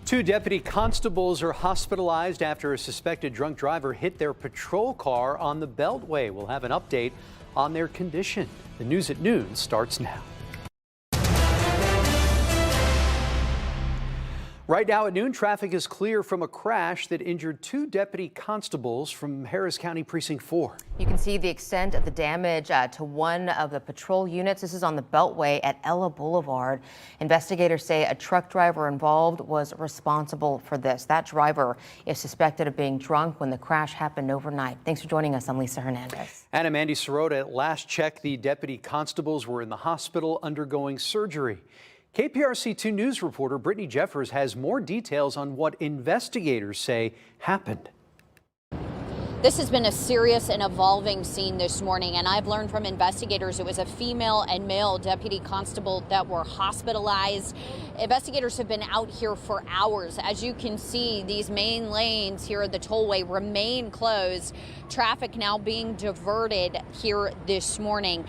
Two deputy constables are hospitalized after a suspected drunk driver hit their patrol car on the Beltway. We'll have an update on their condition. The news at noon starts now. Right now at noon, traffic is clear from a crash that injured two deputy constables from Harris County Precinct 4. You can see the extent of the damage to one of the patrol units. This is on the Beltway at Ella Boulevard. Investigators say a truck driver involved was responsible for this. That driver is suspected of being drunk when the crash happened overnight. Thanks for joining us. I'm Lisa Hernandez. And Mandy Sirota, at last check, the deputy constables were in the hospital undergoing surgery. KPRC 2 News reporter Brittany Jeffers has more details on what investigators say happened. This has been a serious and evolving scene this morning, and I've learned from investigators it was a female and male deputy constable that were hospitalized. Investigators have been out here for hours. As you can see, these main lanes here at the tollway remain closed. Traffic now being diverted here this morning.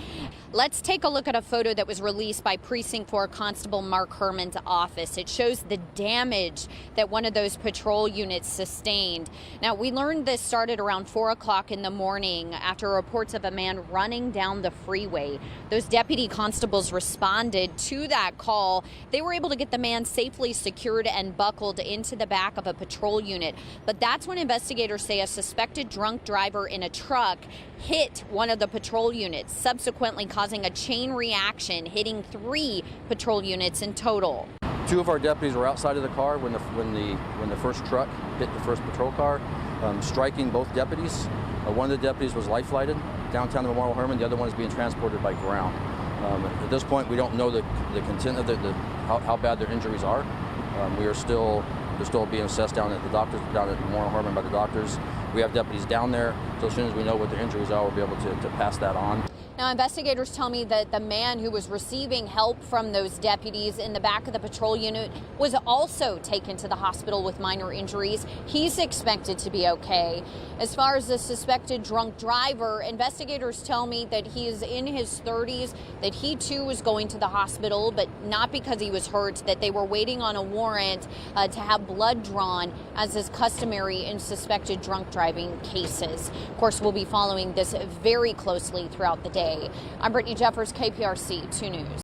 Let's take a look at a photo that was released by Precinct 4 Constable Mark Herman's office. It shows the damage that one of those patrol units sustained. Now, we learned this started around 4 o'clock in the morning after reports of a man running down the freeway. Those deputy constables responded to that call. They were able to get the man safely secured and buckled into the back of a patrol unit. But that's when investigators say a suspected drunk driver in a truck hit one of the patrol units, subsequently causing a chain reaction, hitting 3 patrol units in total. 2 of our deputies were outside of the car when the first truck hit the first patrol car, striking both deputies. One of the deputies was life flighted downtown to Memorial Herman. The other one is being transported by ground. At this point, we don't know the content of how bad their injuries are. They're still being assessed down at Memorial Herman by the doctors. We have deputies down there, so as soon as we know what their injuries are, we'll be able to pass that on. Now, investigators tell me that the man who was receiving help from those deputies in the back of the patrol unit was also taken to the hospital with minor injuries. He's expected to be okay. As far as the suspected drunk driver, investigators tell me that he is in his 30s, that he too was going to the hospital, but not because he was hurt, that they were waiting on a warrant to have blood drawn, as is customary in suspected drunk driving cases. Of course, we'll be following this very closely throughout the day. I'm Brittany Jeffers, KPRC 2 News.